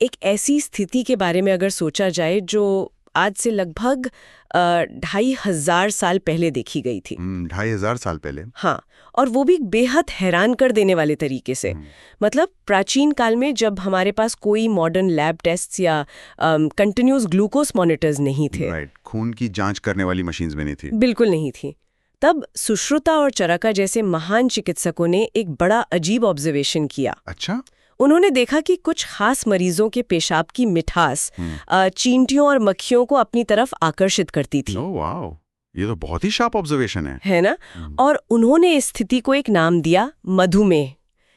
एक ऐसी स्थिति के बारे में अगर सोचा जाए जो आज से लगभग 2500 साल पहले देखी गई थी। 2500 साल पहले। हाँ, और वो भी बेहद हैरान कर देने वाले तरीके से। मतलब प्राचीन काल में जब हमारे पास कोई मॉडर्न लैब टेस्ट्स या कंटिन्यूस ग्लूकोज मॉनिटर्स नहीं थे। राइट, खून की जांच करने वाली मशीन्स भी नहीं थी। बिल्कुल नहीं थी। तब सुश्रुता और चरका जैसे महान चिकित्सकों ने एक बड़ा अजीब ऑब्जर्वेशन किया। अच्छा? उन्होंने देखा कि कुछ खास मरीजों के पेशाब की मिठास चींटियों और मक्खियों को अपनी तरफ आकर्षित करती थी। ओह वाओ, ये तो बहुत ही शार्प ऑब्जर्वेशन है ना? और उन्होंने इस स्थिति को एक नाम दिया मधुमेह,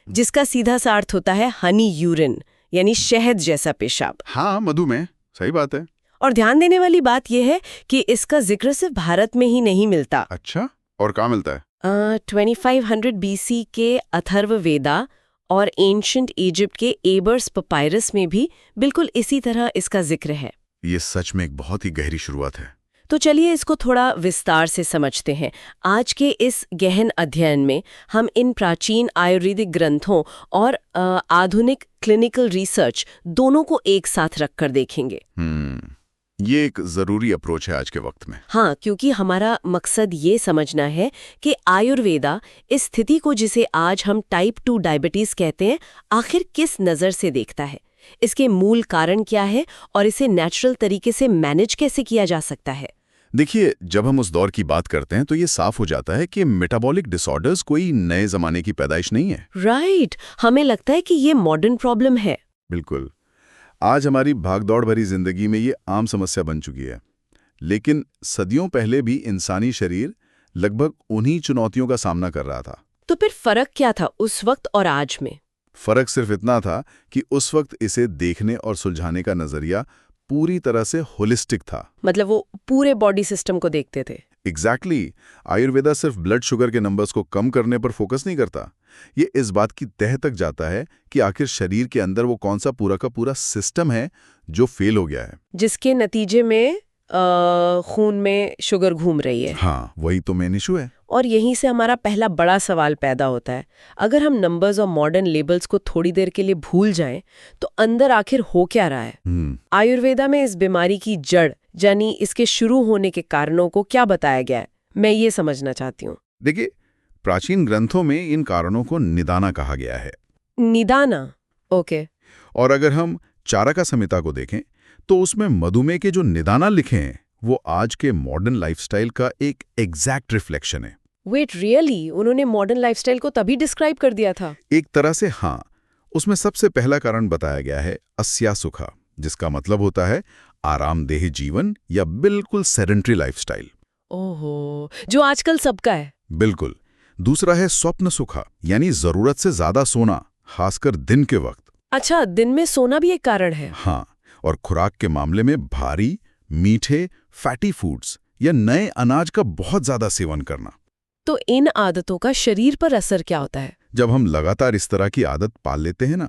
जिसका सीधा सा अर्थ होता है हनी यूरिन, यानी शहद जैसा पेशाब। हाँ, मधुमेह, सही बात है। और ध्यान देने वाली बात यह है कि इसका जिक्र सिर्फ भारत में ही नहीं मिलता। अच्छा, और कहाँ मिलता है? 2500 BC के अथर्ववेदा और एंशिएंट इजिप्ट के एबर्स पपायरस में भी बिल्कुल इसी तरह इसका जिक्र है। ये सच में एक बहुत ही गहरी शुरुआत है। तो चलिए इसको थोड़ा विस्तार से समझते हैं। आज के इस गहन अध्ययन में हम इन प्राचीन आयुर्वेदिक ग्रंथों और आधुनिक क्लिनिकल रिसर्च दोनों को एक साथ रखकर देखेंगे। ये एक जरूरी अप्रोच है आज के वक्त में। हाँ, क्योंकि हमारा मकसद ये समझना है कि आयुर्वेदा इस स्थिति को, जिसे आज हम टाइप 2 डायबिटीज कहते हैं, आखिर किस नज़र से देखता है, इसके मूल कारण क्या है और इसे नेचुरल तरीके से मैनेज कैसे किया जा सकता है। देखिए, जब हम उस दौर की बात करते हैं तो ये साफ हो जाता है कि मेटाबॉलिक डिसऑर्डर्स कोई नए जमाने की पैदाइश नहीं है। राइट, हमें लगता है कि ये मॉडर्न प्रॉब्लम है। बिल्कुल, आज हमारी भागदौड़ भरी जिंदगी में ये आम समस्या बन चुकी है। लेकिन सदियों पहले भी इंसानी शरीर लगभग उन्हीं चुनौतियों का सामना कर रहा था। तो फिर फर्क क्या था उस वक्त और आज में? फर्क सिर्फ इतना था कि उस वक्त इसे देखने और सुलझाने का नजरिया पूरी तरह से होलिस्टिक था। मतलब वो पूरे बॉडी सिस्टम को देखते थे। एग्जैक्टली। आयुर्वेदा सिर्फ ब्लड शुगर के नंबर्स को कम करने पर फोकस नहीं करता। ये इस बात की तह तक जाता है कि आखिर शरीर के अंदर वो कौन सा पूरा का पूरा सिस्टम है जो फेल हो गया है, जिसके नतीजे में खून में शुगर घूम रही है। हाँ, वही तो मेन इशू है। और यहीं से हमारा पहला बड़ा सवाल पैदा होता है। अगर हम नंबर्स और मॉडर्न लेबल्स को थोड़ी देर के लिए भूल जाएं, तो अंदर आखिर हो क्या रहा है? आयुर्वेदा में इस बीमारी की जड़, यानी इसके शुरू होने के कारणों को क्या बताया गया है, मैं ये समझना चाहती हूँ। देखिए, प्राचीन ग्रंथों में इन कारणों को निदाना कहा गया है। निदाना, ओके। और अगर हम चारका संहिता को देखें तो उसमें मधुमेह के जो निदाना लिखे हैं वो आज के मॉडर्न लाइफस्टाइल का एक एग्जैक्ट रिफ्लेक्शन है। Wait, really? उन्होंने मॉडर्न लाइफस्टाइल को तभी डिस्क्राइब कर दिया था? एक तरह से हाँ। उसमें सबसे पहला कारण बताया गया है अस्या सुखा, जिसका मतलब होता है आरामदेह जीवन या बिल्कुल सेडेंट्री लाइफस्टाइल। ओहो, जो आजकल सबका है। बिल्कुल। दूसरा है स्वप्न सुखा, यानी जरूरत से ज्यादा सोना, खासकर दिन के वक्त। अच्छा, दिन में सोना भी एक कारण है? हाँ, और खुराक के मामले में भारी, मीठे, फैटी फूड्स या नए अनाज का बहुत ज्यादा सेवन करना। तो इन आदतों का शरीर पर असर क्या होता है? जब हम लगातार इस तरह की आदत पाल लेते हैं ना,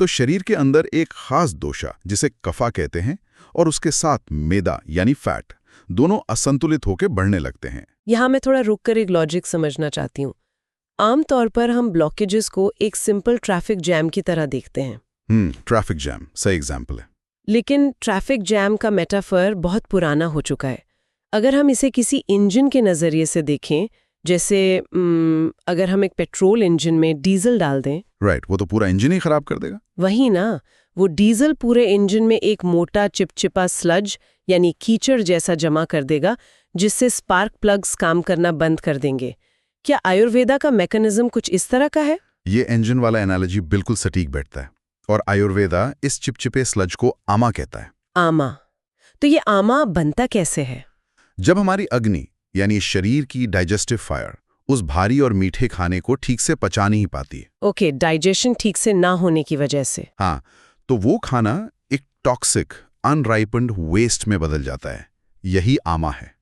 तो शरीर के अंदर एक खास दोषा, जिसे कफा कहते हैं, और उसके साथ मेदा यानी फैट, दोनों असंतुलित होकर बढ़ने लगते हैं। यहाँ मैं थोड़ा रुककर एक लॉजिक समझना चाहती हूँ। आमतौर पर हम ब्लॉकेजेस को एक सिंपल ट्रैफिक जैम की तरह देखते हैं। ट्रैफिक जैम सही एग्जाम्पल है। लेकिन ट्रैफिक जैम का मेटाफर बहुत पुराना हो चुका है। अगर हम इसे किसी इंजन के नज़रिए से देखें, जैसे अगर हम एक पेट्रोल इंजन में डीजल डाल दें, राइट, वो तो पूरा इंजन ही खराब कर देगा। वही ना, वो डीजल पूरे इंजन में एक मोटा चिपचिपा स्लज यानी कीचड़ जैसा जमा कर देगा, जिससे स्पार्क प्लग्स काम करना बंद कर देंगे। क्या आयुर्वेदा का मैकेनिज्म कुछ इस तरह का है? ये इंजन वाला एनालॉजी बिल्कुल सटीक बैठता है। और आयुर्वेदा इस चिपचिपे स्लज को आमा कहता है। आमा? तो ये आमा बनता कैसे है? जब हमारी अग्नि यानी शरीर की डाइजेस्टिव फायर उस भारी और मीठे खाने को ठीक से पचा नहीं पाती है। ओके, डाइजेशन ठीक से ना होने की वजह से। हाँ, तो वो खाना एक टॉक्सिक अनराइपेंड वेस्ट में बदल जाता है। यही आमा है।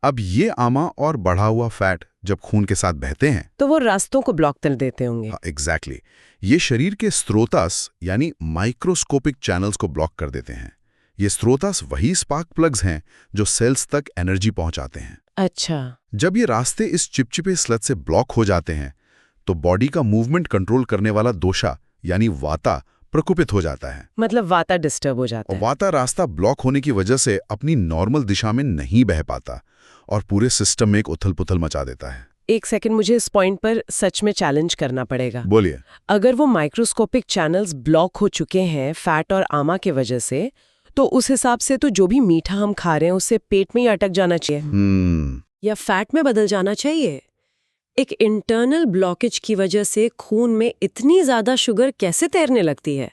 अब ये आमा और बढ़ा हुआ फैट जब खून के साथ बहते हैं तो वो रास्तों को ब्लॉक कर देते होंगे। एग्जैक्टली। ये शरीर के स्रोतास यानी माइक्रोस्कोपिक चैनल्स को ब्लॉक कर देते हैं। ये स्रोतास वही स्पार्क प्लग्स हैं जो सेल्स तक एनर्जी पहुंचाते हैं। अच्छा। जब ये रास्ते इस चिपचिपे स्लज से ब्लॉक हो जाते हैं तो बॉडी का मूवमेंट कंट्रोल करने वाला दोषा यानी वाता प्रकोपित हो जाता है। मतलब वाता डिस्टर्ब हो जाता और है। वाता रास्ता ब्लॉक होने की वजह से अपनी नॉर्मल दिशा में नहीं बह पाता और पूरे सिस्टम में एक उथल-पुथल मचा देता है। एक सेकंड, मुझे इस पॉइंट पर सच में चैलेंज करना पड़ेगा। बोलिए। अगर वो माइक्रोस्कोपिक चैनल्स ब्लॉक हो चुके हैं फैट और आमा के वजह से, तो उस हिसाब से तो जो भी मीठा हम खा रहे हैं उससे पेट में ही अटक जाना चाहिए या फैट में बदल जाना चाहिए। एक इंटरनल ब्लॉकेज की वजह से खून में इतनी ज्यादा शुगर कैसे तैरने लगती है?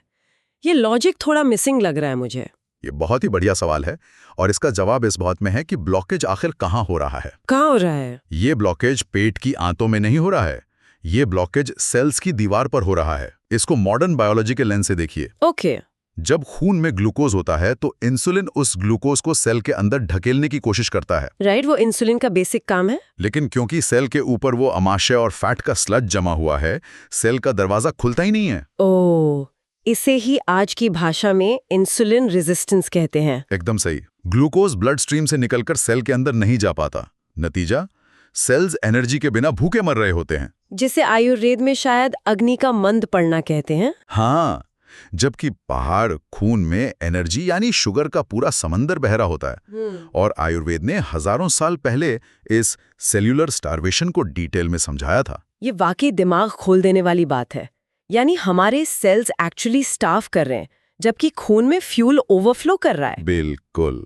ये लॉजिक थोड़ा मिसिंग लग रहा है मुझे। ये बहुत ही बढ़िया सवाल है और इसका जवाब इस बात में है कि ब्लॉकेज आखिर कहाँ हो रहा है। कहाँ हो रहा है? ये ब्लॉकेज पेट की आंतों में नहीं हो रहा है, ये ब्लॉकेज सेल्स की दीवार पर हो रहा है। इसको मॉडर्न बायोलॉजी के लेंस से देखिए। ओके। जब खून में ग्लूकोज होता है तो इंसुलिन उस ग्लूकोज को सेल के अंदर ढकेलने की कोशिश करता है। राइट, वो इंसुलिन का बेसिक काम है। लेकिन क्योंकि सेल के ऊपर वो अमाशय और फैट का स्लज जमा हुआ है, सेल का दरवाजा खुलता ही नहीं है। ओह, इसे ही आज की भाषा में इंसुलिन रेजिस्टेंस कहते हैं। एकदम सही। ग्लूकोज ब्लड स्ट्रीम से निकलकर सेल के अंदर नहीं जा पाता। नतीजा, सेल्स एनर्जी के बिना भूखे मर रहे होते हैं। जिसे आयुर्वेद में शायद अग्नि का मंद पड़ना कहते हैं। हाँ, जबकि पहाड़ खून में एनर्जी यानी शुगर का पूरा समंदर बह रहा होता है। और आयुर्वेद ने हजारों साल पहले इस सेल्यूलर स्टार्वेशन को डिटेल में समझाया था। ये वाकई दिमाग खोल देने वाली बात है। यानी हमारे सेल्स एक्चुअली स्टार्व कर रहे हैं जबकि खून में फ्यूल ओवरफ्लो कर रहा है। बिल्कुल,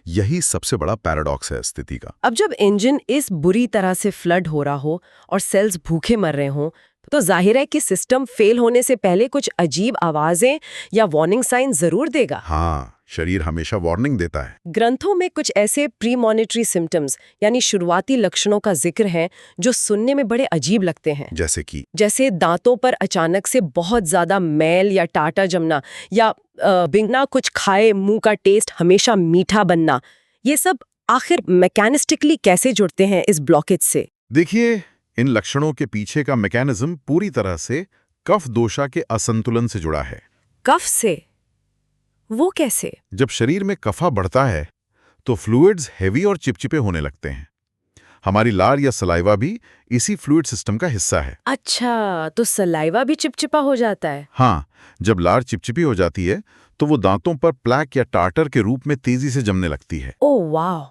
यही सबसे बड़ा पैराडॉक्स है स्थिति का। अब जब इंजन इस बुरी तरह से फ्लड हो रहा हो और सेल्स भूखे मर रहे हों, तो जाहिर है कि सिस्टम फेल होने से पहले कुछ अजीब आवाजें या वार्निंग साइन जरूर देगा। हाँ, शरीर हमेशा वार्निंग देता है। ग्रंथों में कुछ ऐसे प्रीमॉनिटरी सिम्टम्स यानी शुरुआती लक्षणों का जिक्र है जो सुनने में बड़े अजीब लगते हैं। जैसे दांतों पर अचानक से बहुत ज्यादा मैल या टाटा जमना, या बिना कुछ खाए मुंह का टेस्ट हमेशा मीठा बनना। ये सब आखिर मैकेनिस्टिकली कैसे जुड़ते हैं इस ब्लॉकेज से? देखिए, इन लक्षणों के पीछे का मैकेनिज्म पूरी तरह से कफ दोषा के असंतुलन से जुड़ा है। कफ से? वो कैसे? जब शरीर में कफा बढ़ता है तो फ्लूइड्स हेवी और चिपचिपे होने लगते हैं। हमारी लार या सलाइवा भी इसी फ्लूइड सिस्टम का हिस्सा है। अच्छा, तो सलाइवा भी चिपचिपा हो जाता है? हाँ, जब लार चिपचिपी हो जाती है तो वो दांतों पर प्लैक या टार्टर के रूप में तेजी से जमने लगती है। ओह वाह,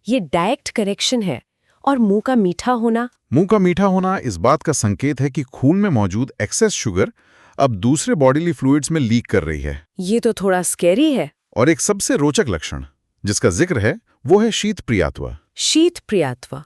ये डायरेक्ट करेक्शन है। और मुंह का मीठा होना? मुंह का मीठा होना इस बात का संकेत है कि खून में मौजूद एक्सेस शुगर अब दूसरे बॉडीली फ्लूइड्स में लीक कर रही है। ये तो थोड़ा स्कैरी है। और एक सबसे रोचक लक्षण जिसका जिक्र है वो है शीत प्रियात्व। शीत प्रियात्व,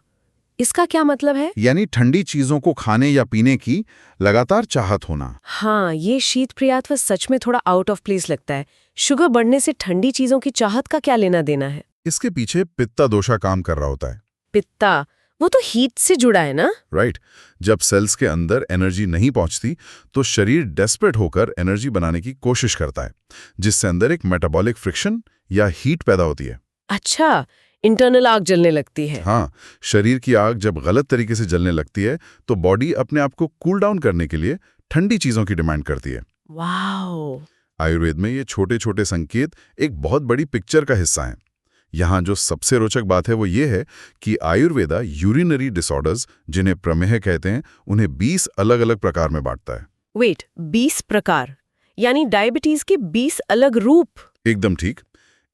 इसका क्या मतलब है? यानी ठंडी चीजों को खाने या पीने की लगातार चाहत होना। हाँ, ये शीत प्रियात्व सच में थोड़ा आउट ऑफ प्लेस लगता है। शुगर बढ़ने से ठंडी चीजों की चाहत का क्या लेना देना है? इसके पीछे पित्ता दोषा काम कर रहा होता है। पित्ता, वो तो हीट से जुड़ा है ना? राइट। जब सेल्स के अंदर एनर्जी नहीं पहुंचती तो शरीर डेस्परेट होकर एनर्जी बनाने की कोशिश करता है, जिससे अंदर एक मेटाबॉलिक फ्रिक्शन या हीट पैदा होती है। अच्छा, इंटरनल आग जलने लगती है। हाँ, शरीर की आग जब गलत तरीके से जलने लगती है तो बॉडी अपने आप को कूल डाउन करने के लिए ठंडी चीजों की डिमांड करती है। वाओ! आयुर्वेद में ये छोटे छोटे संकेत एक बहुत बड़ी पिक्चर का हिस्सा हैं। यहाँ जो सबसे रोचक बात है वो ये है कि आयुर्वेदा यूरिनरी डिसऑर्डर्स, जिन्हें प्रमेह कहते हैं, उन्हें 20 अलग अलग प्रकार में बांटता है। वेट, 20 प्रकार? यानी डायबिटीज के 20 अलग रूप? एकदम ठीक।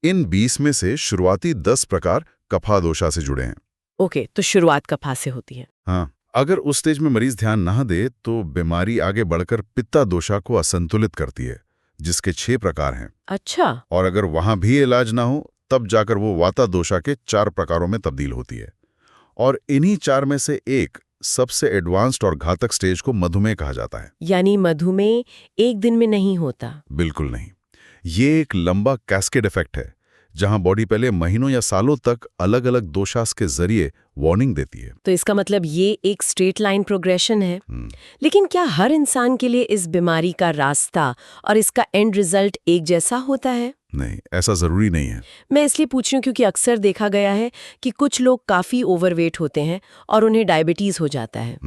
इन 20 में से शुरुआती 10 प्रकार कफा दोषा से जुड़े हैं। ओके, तो शुरुआत कफा से होती है। हाँ, अगर उस स्टेज में मरीज ध्यान ना दे तो बीमारी आगे बढ़कर पित्ता दोषा को असंतुलित करती है, जिसके 6 प्रकार हैं। अच्छा। और अगर वहां भी इलाज ना हो तब जाकर वो वाता दोषा के 4 प्रकारों में तब्दील होती है। और इन्हीं 4 में से एक सबसे एडवांस्ड और घातक स्टेज को मधुमेह कहा जाता है। यानी मधुमेह एक दिन में नहीं होता? बिल्कुल नहीं। ये एक लंबा कैस्केड इफेक्ट है, जहां बॉडी पहले महीनों या सालों तक अलग अलग दोषास के जरिए वार्निंग देती है। तो इसका मतलब ये एक स्ट्रेट लाइन प्रोग्रेशन है। लेकिन क्या हर इंसान के लिए इस बीमारी का रास्ता और इसका एंड रिजल्ट एक जैसा होता है? नहीं, ऐसा जरूरी नहीं है। मैं इसलिए पूछ रही हूँ क्योंकि अक्सर देखा गया है कि कुछ लोग काफी ओवरवेट होते हैं और उन्हें डायबिटीज हो जाता है,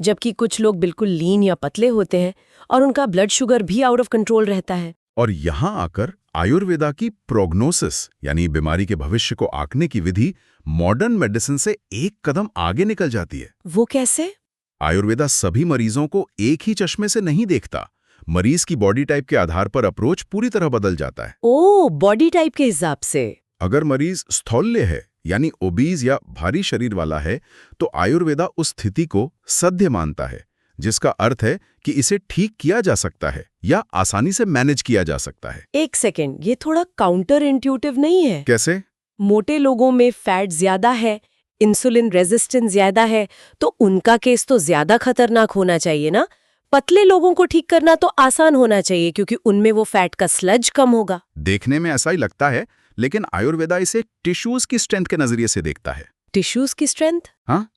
जबकि कुछ लोग बिल्कुल लीन या पतले होते हैं और उनका ब्लड शुगर भी आउट ऑफ कंट्रोल रहता है। और यहाँ आकर आयुर्वेदा की प्रोग्नोसिस यानी बीमारी के भविष्य को आंकने की विधि मॉडर्न मेडिसिन से एक कदम आगे निकल जाती है। वो कैसे? आयुर्वेदा सभी मरीजों को एक ही चश्मे से नहीं देखता, मरीज की बॉडी टाइप के आधार पर अप्रोच पूरी तरह बदल जाता है। ओ, बॉडी टाइप के हिसाब से। अगर मरीज स्थौल्य है यानी ओबीज या भारी शरीर वाला है तो आयुर्वेदा उस स्थिति को सद्य मानता है, जिसका अर्थ है कि इसे ठीक किया जा सकता है या आसानी से मैनेज किया जा सकता है। एक सेकेंड, ये थोड़ा काउंटर इंट्यूटिव नहीं है? कैसे? मोटे लोगों में फैट ज्यादा है, इंसुलिन रेजिस्टेंस ज्यादा है, तो उनका केस तो ज्यादा खतरनाक होना चाहिए ना। पतले लोगों को ठीक करना तो आसान होना चाहिए क्योंकि उनमें वो फैट का स्लज कम होगा। देखने में ऐसा ही लगता है, लेकिन आयुर्वेदा इसे टिश्यूज की स्ट्रेंथ के नजरिए से देखता है। टिश्यूज की स्ट्रेंथ? हाँ,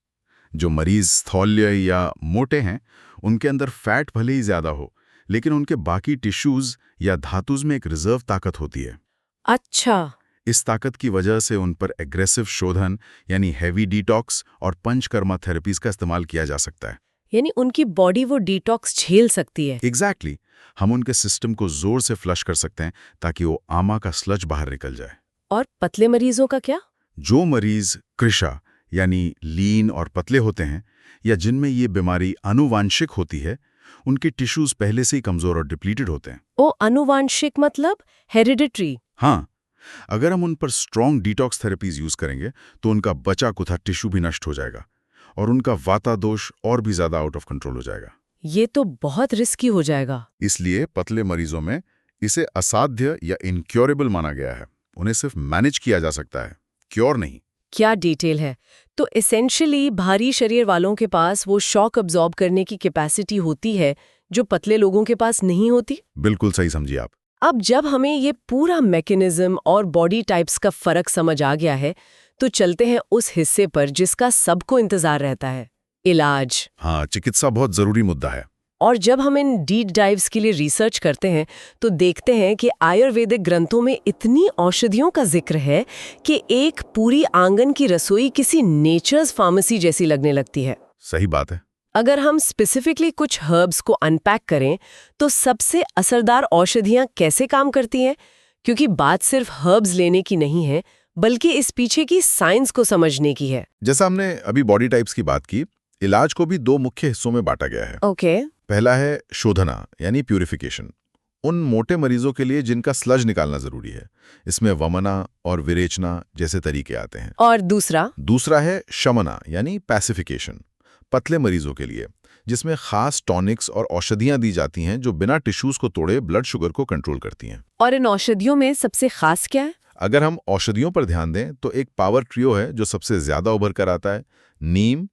जो मरीज स्थौल्य या मोटे हैं उनके अंदर फैट भले ही ज्यादा हो, लेकिन उनके बाकी टिश्यूज या धातुज में एक रिजर्व ताकत होती है। अच्छा। इस ताकत की वजह से उन पर एग्रेसिव शोधन यानी हैवी डिटॉक्स और पंचकर्मा थेरेपीज का इस्तेमाल किया जा सकता है। यानी उनकी बॉडी वो डिटॉक्स झेल सकती है। एग्जैक्टली। हम उनके सिस्टम को जोर से फ्लश कर सकते हैं ताकि वो आमा का स्लज बाहर निकल जाए। और पतले मरीजों का क्या? जो मरीज कृशा यानी लीन और पतले होते हैं या जिनमें ये बीमारी आनुवांशिक होती है, उनके टिश्यूज पहले से ही कमजोर और डिप्लीटेड होते हैं। ओ, आनुवांशिक मतलब हेरिडिटरी? हाँ, अगर हम उन पर स्ट्रॉन्ग डिटॉक्स थेरेपीज यूज करेंगे तो उनका बचा कुथा टिश्यू भी नष्ट हो जाएगा और उनका वाता दोष और भी ज्यादा आउट ऑफ कंट्रोल हो जाएगा। ये तो बहुत रिस्की हो जाएगा। इसलिए पतले मरीजों में इसे असाध्य या इनक्योरेबल माना गया है। उन्हें सिर्फ मैनेज किया जा सकता है, क्योर नहीं। क्या डिटेल है। तो एसेंशियली भारी शरीर वालों के पास वो शॉक अब्जॉर्ब करने की कैपेसिटी होती है जो पतले लोगों के पास नहीं होती। बिल्कुल सही समझिए आप। अब जब हमें ये पूरा मैकेनिज्म और बॉडी टाइप्स का फर्क समझ आ गया है, तो चलते हैं उस हिस्से पर जिसका सबको इंतजार रहता है, इलाज। हाँ, चिकित्सा बहुत जरूरी मुद्दा है। और जब हम इन डीप डाइव्स के लिए रिसर्च करते हैं तो देखते हैं कि आयुर्वेदिक ग्रंथों में इतनी औषधियों का जिक्र है कि एक पूरी आंगन की रसोई किसी नेचर्स फार्मेसी जैसी लगने लगती है। सही बात है। अगर हम स्पेसिफिकली कुछ हर्ब्स को अनपैक करें तो सबसे असरदार औषधियां कैसे काम करती हैं, क्योंकि बात सिर्फ हर्ब्स लेने की नहीं है बल्कि इस पीछे की साइंस को समझने की है। जैसा हमने अभी बॉडी टाइप्स की बात की, इलाज को भी दो मुख्य हिस्सों में बांटा गया है। ओके। पहला है शोधना यानी प्यूरिफिकेशन, उन मोटे मरीजों के लिए जिनका स्लज निकालना जरूरी है। इसमें वमना और विरेचना जैसे तरीके आते हैं। और दूसरा है शमना यानी पैसिफिकेशन, पतले मरीजों के लिए, जिसमें खास टॉनिक्स और औषधियां दी जाती हैं जो बिना टिश्यूज को तोड़े ब्लड शुगर को कंट्रोल करती हैं। और इन औषधियों में सबसे खास क्या है? अगर हम औषधियों पर ध्यान दें तो एक पावर ट्रियो है जो सबसे ज्यादा उभर कर आता है, नीम,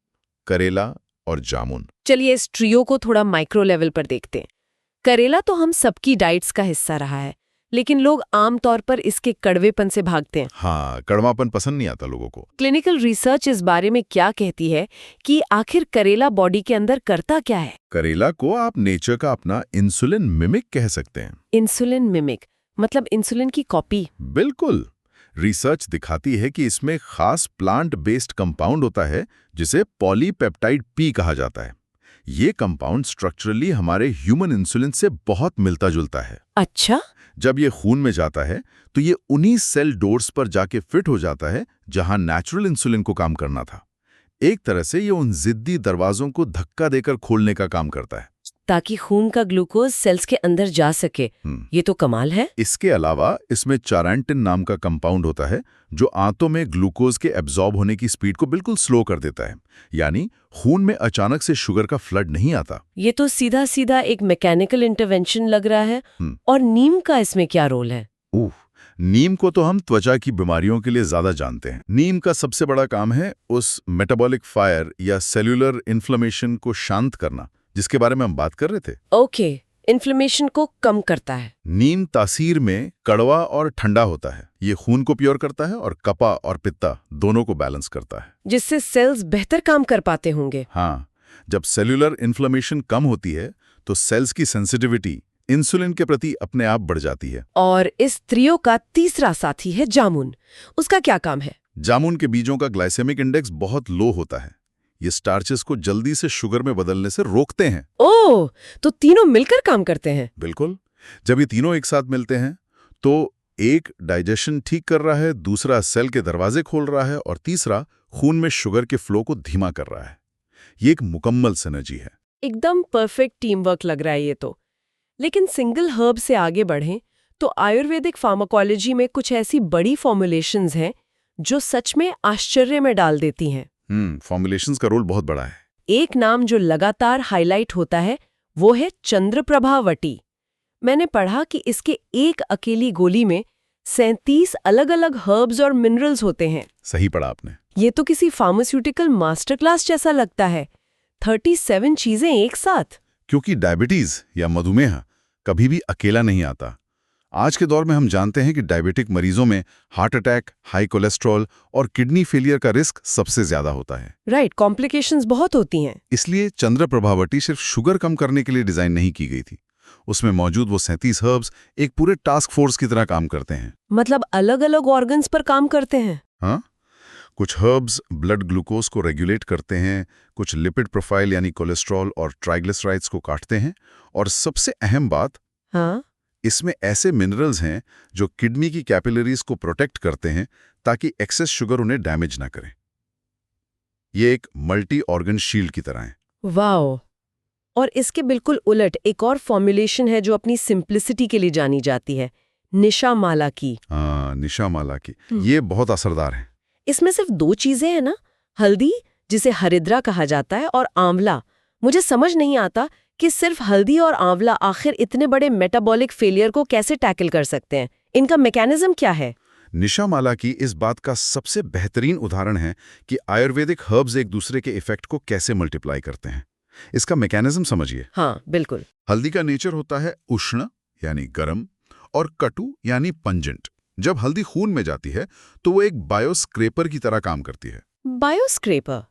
करेला और जामुन। चलिए इस ट्रियो को थोड़ा माइक्रो लेवल पर देखते हैं। करेला तो हम सबकी डाइट्स का हिस्सा रहा है, लेकिन लोग आमतौर पर इसके कड़वेपन से भागते हैं। हाँ, कड़वापन पसंद नहीं आता लोगों को। क्लिनिकल रिसर्च इस बारे में क्या कहती है कि आखिर करेला बॉडी के अंदर करता क्या है? करेला को आप नेचर का अपना इंसुलिन मिमिक कह सकते हैं। इंसुलिन मिमिक मतलब इंसुलिन की कॉपी? बिल्कुल। रिसर्च दिखाती है कि इसमें खास प्लांट बेस्ड कंपाउंड होता है जिसे पॉलीपेप्टाइड पी कहा जाता है। ये कंपाउंड स्ट्रक्चरली हमारे ह्यूमन इंसुलिन से बहुत मिलता जुलता है। अच्छा। जब ये खून में जाता है तो ये उन्हीं सेल डोर्स पर जाके फिट हो जाता है जहां नेचुरल इंसुलिन को काम करना था। एक तरह से ये उन जिद्दी दरवाजों को धक्का देकर खोलने का काम करता है, ताकि खून का ग्लूकोज सेल्स के अंदर जा सके। ये तो कमाल है। इसके अलावा इसमें चारैंटिन नाम का कंपाउंड होता है जो आंतों में ग्लूकोज के एब्जॉर्ब होने की स्पीड को बिल्कुल स्लो कर देता है, यानी खून में अचानक से शुगर का फ्लड नहीं आता। ये तो सीधा सीधा एक मैकेनिकल इंटरवेंशन लग रहा है। और नीम का इसमें क्या रोल है? नीम को तो हम त्वचा की बीमारियों के लिए ज्यादा जानते हैं। नीम का सबसे बड़ा काम है उस मेटाबॉलिक फायर या सेल्यूलर इन्फ्लेमेशन को शांत करना जिसके बारे में हम बात कर रहे थे। ओके, इन्फ्लेमेशन को कम करता है। नीम तासीर में कड़वा और ठंडा होता है। ये खून को प्योर करता है और कपा और पित्ता दोनों को बैलेंस करता है, जिससे सेल्स बेहतर काम कर पाते होंगे। हाँ, जब सेल्यूलर इन्फ्लेमेशन कम होती है तो सेल्स की सेंसिटिविटी इंसुलिन के प्रति अपने आप बढ़ जाती है। और इस त्रियो का तीसरा साथी है जामुन। उसका क्या काम है? जामुन के बीजों का ग्लाइसेमिक इंडेक्स बहुत लो होता है। ये स्टार्चेस को जल्दी से शुगर में बदलने से रोकते हैं। ओह, तो तीनों मिलकर काम करते हैं। बिल्कुल। जब ये तीनों एक साथ मिलते हैं तो एक डाइजेशन ठीक कर रहा है, दूसरा सेल के दरवाजे खोल रहा है और तीसरा खून में शुगर के फ्लो को धीमा कर रहा है। ये एक मुकम्मल सिनर्जी है। एकदम परफेक्ट टीम वर्क लग रहा है ये तो। लेकिन सिंगल हर्ब से आगे बढ़ें तो आयुर्वेदिक फार्माकोलॉजी में कुछ ऐसी बड़ी फॉर्मुलेशंस हैं जो सच में आश्चर्य में डाल देती हैं। फॉर्मुलेशंस का रोल बहुत बड़ा है। एक नाम जो लगातार हाईलाइट होता है वो है चंद्रप्रभा वटी। मैंने पढ़ा कि इसके एक अकेली गोली में 37 अलग-अलग हर्ब्स और मिनरल्स होते हैं। सही पढ़ा आपने। ये तो किसी फार्मास्यूटिकल मास्टर क्लास जैसा लगता है। 37 चीजें एक साथ। क्योंकि डायबिटीज या मधुमेह कभी भी अकेला नहीं आता। आज के दौर में हम जानते हैं कि डायबिटिक मरीजों में हार्ट अटैक, हाई कोलेस्ट्रॉल और किडनी फेलियर का रिस्क सबसे ज्यादा होता है। राइट, कॉम्प्लिकेशंस बहुत होती हैं। इसलिए चंद्रप्रभावटी सिर्फ शुगर कम करने के लिए डिजाइन नहीं की गई थी। उसमें मौजूद वो 37 हर्ब्स एक पूरे टास्क फोर्स की तरह काम करते हैं। मतलब अलग अलग ऑर्गन्स पर काम करते हैं। हाँ, कुछ हर्ब्स ब्लड ग्लूकोज को रेगुलेट करते हैं, कुछ लिपिड प्रोफाइल यानी कोलेस्ट्रॉल और ट्राइग्लिसराइड्स को काटते हैं, और सबसे अहम बात, हाँ, इसमें ऐसे मिनरल्स हैं जो किडनी की कैपिलरीज को प्रोटेक्ट करते हैं ताकि एक्सेस शुगर उन्हें डैमेज ना करें। ये एक मल्टी ऑर्गन शील्ड की तरह है। वाओ। और इसके बिल्कुल उलट एक और फॉर्मुलेशन है जो अपनी सिंप्लिसिटी के लिए जानी जाती है, निशा माला की। हाँ, निशा माला की। ये बहुत असरदार है। इसमें सिर्फ 2 चीजें हैं ना, हल्दी जिसे हरिद्रा कहा जाता है और आंवला। मुझे समझ नहीं आता कि सिर्फ हल्दी और आंवला आखिर इतने बड़े मेटाबॉलिक फेलियर को कैसे टैकल कर सकते हैं। इनका मैकेनिज्म क्या है? निशा माला की इस बात का सबसे बेहतरीन उदाहरण है कि आयुर्वेदिक हर्ब्स एक दूसरे के इफेक्ट को कैसे मल्टीप्लाई करते हैं। इसका मैकेनिज्म समझिए। हाँ, बिल्कुल। हल्दी का नेचर होता है उष्ण यानी गर्म और कटु यानी पंजेंट। जब हल्दी खून में जाती है तो वो एक बायोस्क्रेपर की तरह काम करती है। बायोस्क्रेपर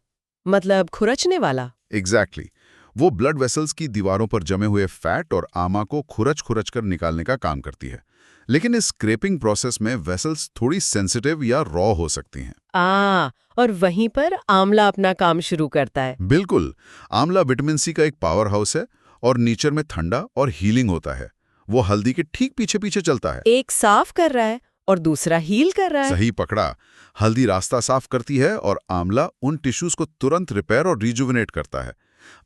मतलब खुरचने वाला? एग्जैक्टली। वो ब्लड वेसल्स की दीवारों पर जमे हुए फैट और आमा को खुरच कर निकालने का काम करती है। लेकिन इस स्क्रैपिंग प्रोसेस में वेसल्स थोड़ी सेंसिटिव या रॉ हो सकती हैं। और वहीं पर आंवला अपना काम शुरू करता है। बिल्कुल। आंवला विटामिन सी का एक पावर हाउस है और नेचर में ठंडा और हीलिंग होता है। वो हल्दी के ठीक पीछे पीछे चलता है। एक साफ कर रहा है और दूसरा हील कर रहा है। सही पकड़ा। हल्दी रास्ता साफ करती है और आंवला उन टिश्यूज को तुरंत रिपेयर और रिजुविनेट करता है।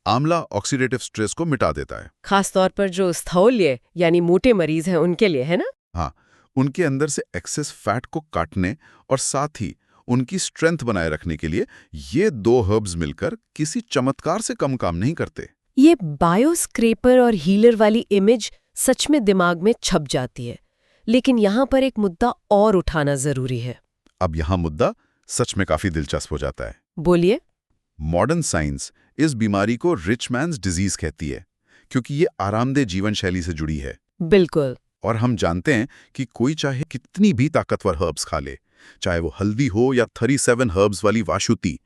आंवला ऑक्सीडेटिव स्ट्रेस को मिटा देता है। खासतौर पर जो स्थौल्य यानी मोटे मरीज हैं उनके लिए, है ना? हाँ, उनके अंदर से एक्सेस फैट को काटने और साथ ही उनकी स्ट्रेंथ बनाए रखने के लिए ये 2 हर्ब्स मिलकर किसी चमत्कार से कम काम नहीं करते। ये बायोस्क्रेपर और हीलर वाली इमेज सच में दिमाग में छप जाती है। लेकिन यहाँ पर एक मुद्दा और उठाना जरूरी है। अब यहाँ मुद्दा सच में काफी दिलचस्प हो जाता है। बोलिए। मॉडर्न साइंस इस बीमारी को रिच मैन्स डिजीज कहती है क्योंकि ये आरामदेह जीवन शैली से जुड़ी है। बिल्कुल। और हम जानते हैं कि कोई चाहे कितनी भी ताकतवर हर्ब्स खा ले, चाहे वो हल्दी हो या 37 हर्ब्स वाली वाशुती,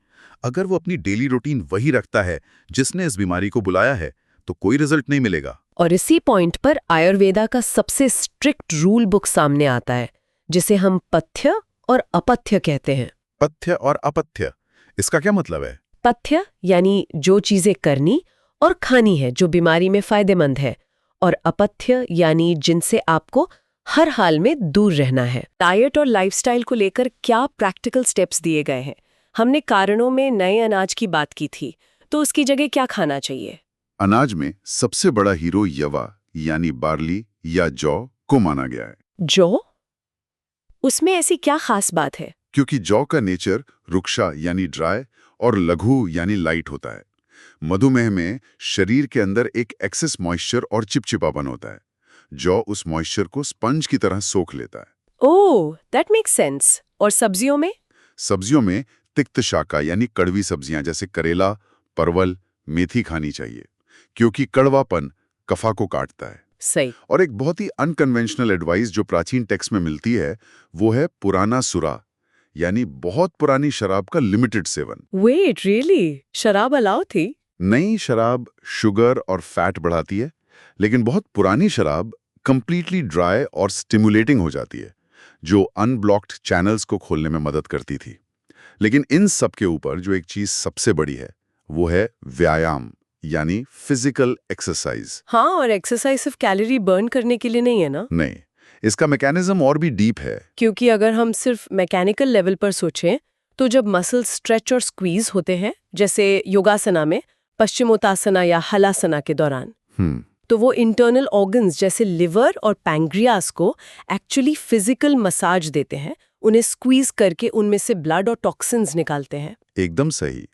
अगर वो अपनी डेली रूटीन वही रखता है जिसने इस बीमारी को बुलाया है, तो कोई रिजल्ट नहीं मिलेगा। और इसी पॉइंट पर आयुर्वेदा का सबसे स्ट्रिक्ट रूल बुक सामने आता है, जिसे हम पथ्य और अपथ्य कहते हैं। पथ्य और अपथ्य, इसका क्या मतलब है? पथ्य यानी जो चीजें करनी और खानी है जो बीमारी में फायदेमंद है, और अपथ्य यानी जिनसे आपको हर हाल में दूर रहना है। डाइट और लाइफस्टाइल को लेकर क्या प्रैक्टिकल स्टेप्स दिए गए हैं? हमने कारणों में नए अनाज की बात की थी, तो उसकी जगह क्या खाना चाहिए? अनाज में सबसे बड़ा हीरो यवा यानी बार्ली या जौ को माना गया है। जौ? उसमें ऐसी क्या खास बात है? क्योंकि जौ का नेचर रुक्षा यानी ड्राई और लघु यानी लाइट होता है। मधुमेह में शरीर के अंदर एक एक्सेस मॉइस्चर और चिपचिपापन होता है। जौ उस मॉइस्चर को स्पंज की तरह सोख लेता है। ओह, दैट मेक्स सेंस। और सब्जियों में? सब्जियों में तिक्त शाका यानी कड़वी सब्जियां जैसे करेला, परवल, मेथी खानी चाहिए क्योंकि कड़वापन कफा को काटता है। सही। और एक बहुत ही अनकन्वेंशनल एडवाइस जो प्राचीन टेक्स्ट में मिलती है वो है पुराना सुरा यानी बहुत पुरानी शराब का लिमिटेड सेवन। Wait, really? शराब अलाउ थी? नई शराब शुगर और फैट बढ़ाती है, लेकिन बहुत पुरानी शराब कंप्लीटली ड्राई और स्टिमुलेटिंग हो जाती है, जो अनब्लॉक्ड चैनल्स को खोलने में मदद करती थी। लेकिन इन सब के ऊपर जो एक चीज सबसे बड़ी है वो है व्यायाम यानी फिजिकल एक्सरसाइज। हाँ, और एक्सरसाइज सिर्फ कैलोरी बर्न करने के लिए नहीं है ना? नहीं, इसका मैकेनिज्म और भी डीप है। क्योंकि अगर हम सिर्फ मैकेनिकल लेवल पर सोचें तो जब मसल स्ट्रेच और स्क्वीज होते हैं, जैसे योगासना में पश्चिमोत्तासना या हलासना के दौरान, तो वो इंटरनल ऑर्गन्स जैसे लिवर और पैंक्रियास को एक्चुअली फिजिकल मसाज देते हैं, उन्हें स्क्वीज करके उनमें से ब्लड और टॉक्सिन्स निकालते हैं। एकदम सही।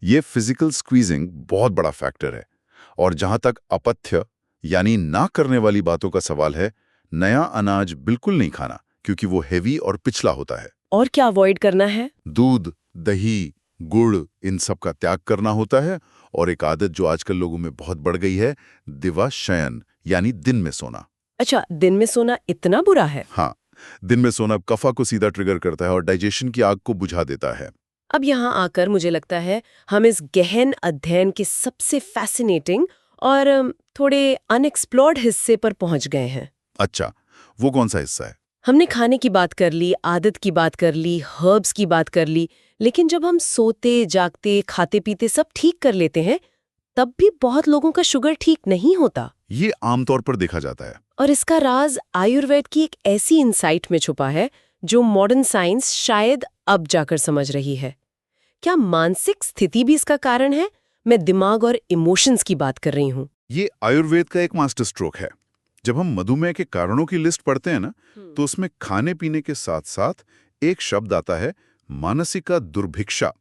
ये फिजिकल स्क्वीजिंग बहुत बड़ा फैक्टर है। और जहां तक अपथ्य यानी ना करने वाली बातों का सवाल है, नया अनाज बिल्कुल नहीं खाना, क्योंकि वो हेवी और पिछला होता है। और क्या अवॉइड करना है? दूध, दही, गुड़, इन सब का त्याग करना होता है। और एक आदत जो आजकल लोगों में बहुत बढ़ गई है, दिवा शयन यानी दिन में सोना। अच्छा, दिन में सोना इतना बुरा है? हाँ, दिन में सोना कफा को सीधा ट्रिगर करता है और डाइजेशन की आग को बुझा देता है। अब यहाँ आकर मुझे लगता है हम इस गहन अध्ययन के सबसे फैसिनेटिंग और थोड़े अनएक्सप्लोर्ड हिस्से पर पहुंच गए हैं। अच्छा, वो कौन सा हिस्सा है? हमने खाने की बात कर ली, आदत की बात कर ली, हर्ब्स की बात कर ली, लेकिन जब हम सोते, जागते, खाते पीते सब ठीक कर लेते हैं, तब भी बहुत लोगों का शुगर ठीक नहीं होता। ये आमतौर पर देखा जाता है। और इसका राज आयुर्वेद की एक ऐसी इंसाइट में छुपा है जो मॉडर्न साइंस शायद अब जाकर समझ रही है। क्या मानसिक स्थिति भी इसका कारण है? मैं दिमाग और इमोशंस की बात कर रही हूँ। ये आयुर्वेद का एक मास्टर स्ट्रोक है। जब हम मधुमेह के कारणों की लिस्ट पढ़ते हैं ना, तो उसमें खाने पीने के साथ साथ एक शब्द आता है, मानसिका दुर्भिक्षा,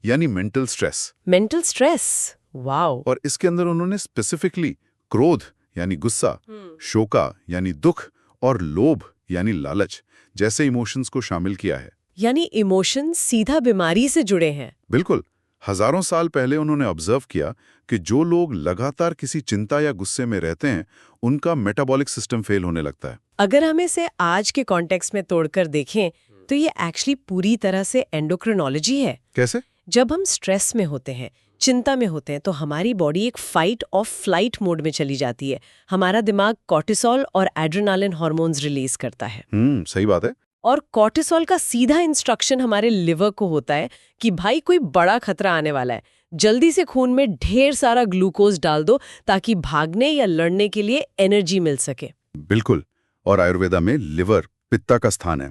यानी mental stress. Mental stress, wow. और इसके अंदर उन्होंने स्पेसिफिकली क्रोध यानी गुस्सा, शोका यानी दुख और लोभ यानी लालच जैसे इमोशंस को शामिल किया है। यानी इमोशंस सीधा बीमारी से जुड़े हैं। बिल्कुल। हजारों साल पहले उन्होंने ऑब्जर्व किया कि जो लोग लगातार किसी चिंता या गुस्से में रहते हैं, उनका मेटाबॉलिक सिस्टम फेल होने लगता है। अगर हम इसे आज के कॉन्टेक्स्ट में तोड़कर देखें, तो ये एक्चुअली पूरी तरह से एंडोक्रिनोलॉजी है। कैसे? जब हम स्ट्रेस में होते हैं, चिंता में होते हैं, तो हमारी बॉडी एक फाइट और फ्लाइट मोड में चली जाती है। हमारा दिमाग कॉर्टिसोल और एड्रेनालिन हार्मोन्स रिलीज करता है। सही बात है। और कॉर्टिसोल का सीधा इंस्ट्रक्शन हमारे लिवर को होता है कि भाई कोई बड़ा खतरा आने वाला है, जल्दी से खून में ढेर सारा ग्लूकोज डाल दो ताकि भागने या लड़ने के लिए एनर्जी मिल सके। बिल्कुल। और आयुर्वेदा में लिवर पित्ता का स्थान है,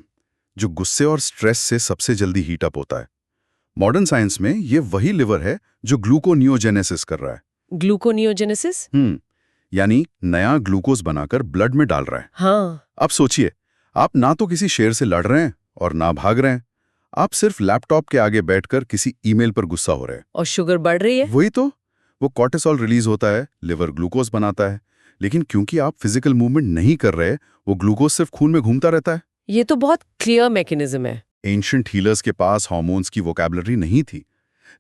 जो गुस्से और स्ट्रेस से सबसे जल्दी हीट अप होता है। मॉडर्न साइंस में ये वही लिवर है जो ग्लूकोनियोजेनेसिस कर रहा है। ग्लूकोनियोजेनेसिस? यानी नया ग्लूकोज बनाकर ब्लड में डाल रहा है। हाँ। अब सोचिए, आप ना तो किसी शेर से लड़ रहे हैं और ना भाग रहे हैं, आप सिर्फ लैपटॉप के आगे बैठकर किसी ईमेल पर गुस्सा हो रहे हैं। और शुगर बढ़ रही है। वही तो। वो कॉर्टिसोल रिलीज होता है, लिवर ग्लूकोज बनाता है, लेकिन क्योंकि आप फिजिकल मूवमेंट नहीं कर रहे, वो ग्लूकोज सिर्फ खून में घूमता रहता है। ये तो बहुत क्लियर मैकेनिज्म है। एंशिएंट हीलर्स के पास हार्मोन्स की वोकैबुलरी नहीं थी,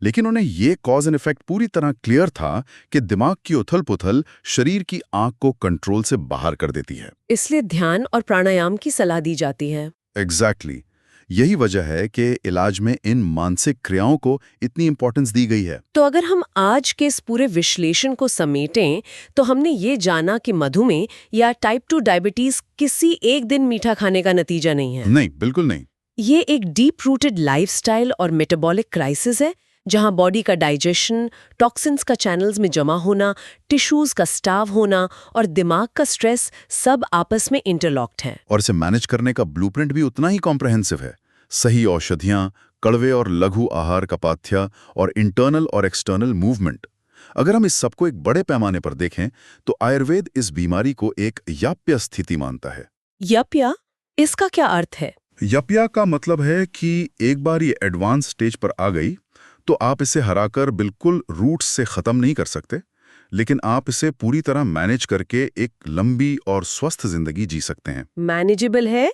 लेकिन उन्हें ये कॉज एंड इफेक्ट पूरी तरह क्लियर था कि दिमाग की उथल-पुथल शरीर की आंख को कंट्रोल से बाहर कर देती है। इसलिए ध्यान और प्राणायाम की सलाह दी जाती है। एग्जैक्टली। यही वजह है कि इलाज में इन मानसिक क्रियाओं को इतनी इंपॉर्टेंस दी गई है। तो अगर हम आज के इस पूरे विश्लेषण को समेटें, तो हमने ये जाना कि मधुमेह या टाइप 2 डायबिटीज किसी एक दिन मीठा खाने का नतीजा नहीं है। नहीं, बिल्कुल नहीं। ये एक डीप रूटेड लाइफस्टाइल और मेटाबॉलिक क्राइसिस है, जहां बॉडी का डाइजेशन, टॉक्सिन्स का चैनल्स में जमा होना, टिश्यूज का स्टाव होना और दिमाग का स्ट्रेस सब आपस में इंटरलॉक्ड हैं। और इसे मैनेज करने का ब्लूप्रिंट भी उतना ही कॉम्प्रहेंसिव है। सही औषधियां, कड़वे और लघु आहार का पाथ्य और इंटरनल और एक्सटर्नल मूवमेंट। अगर हम इस सबको एक बड़े पैमाने पर देखें, तो आयुर्वेद इस बीमारी को एक याप्य स्थिति मानता है। याप्या? इसका क्या अर्थ है? याप्या का मतलब है कि एक बार ये एडवांस स्टेज पर आ गई, तो आप इसे हराकर बिल्कुल रूट से खत्म नहीं कर सकते, लेकिन आप इसे पूरी तरह मैनेज करके एक लंबी और स्वस्थ जिंदगी जी सकते हैं। मैनेजेबल है,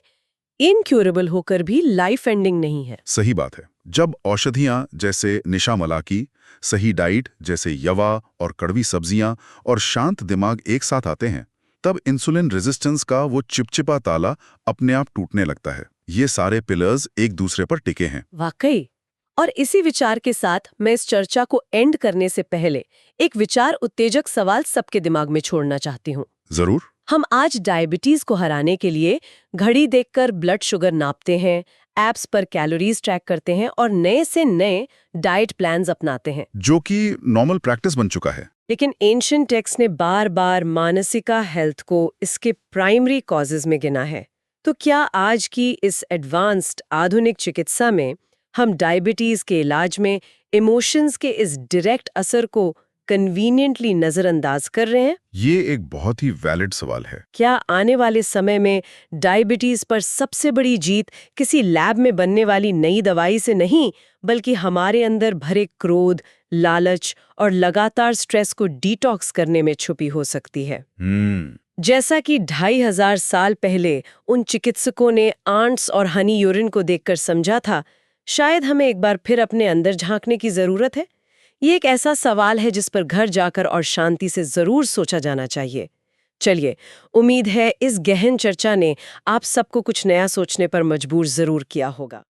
इनक्यूरेबल होकर भी लाइफ एंडिंग नहीं है। सही बात है। जब औषधियां जैसे निशामलाकी, सही डाइट जैसे यवा और कड़वी सब्जियां और शांत दिमाग एक साथ आते हैं, तब इंसुलिन रेजिस्टेंस का वो चिपचिपा ताला अपने आप टूटने लगता है। ये सारे पिलर्स एक दूसरे पर टिके हैं। वाकई। और इसी विचार के साथ मैं इस चर्चा को एंड करने से पहले एक विचार उत्तेजक सवाल सबके दिमाग में छोड़ना चाहती हूँ। जरूर। हम आज डायबिटीज को हराने के लिए घड़ी देखकर ब्लड शुगर नापते हैं, एप्स पर कैलोरीज ट्रैक करते हैं और नए से नए डाइट प्लान्स अपनाते हैं, जो कि नॉर्मल प्रैक्टिस बन चुका है। लेकिन एंशिएंट टेक्स्ट ने बार बार मानसिका हेल्थ को इसके प्राइमरी कॉजेज में गिना है। तो क्या आज की इस एडवांस्ड आधुनिक चिकित्सा में हम डायबिटीज के इलाज में इमोशंस के इस डायरेक्ट असर को कन्वीनियंटली नजरअंदाज कर रहे हैं? ये एक बहुत ही वैलिड सवाल है। क्या आने वाले समय में डायबिटीज पर सबसे बड़ी जीत किसी लैब में बनने वाली नई दवाई से नहीं, बल्कि हमारे अंदर भरे क्रोध, लालच और लगातार स्ट्रेस को डिटॉक्स करने में छुपी हो सकती है? जैसा कि 2500 साल पहले उन चिकित्सकों ने आंट्स और हनी यूरिन को देखकर समझा था, शायद हमें एक बार फिर अपने अंदर झांकने की जरूरत है। ये एक ऐसा सवाल है जिस पर घर जाकर और शांति से जरूर सोचा जाना चाहिए। चलिए, उम्मीद है इस गहन चर्चा ने आप सबको कुछ नया सोचने पर मजबूर जरूर किया होगा।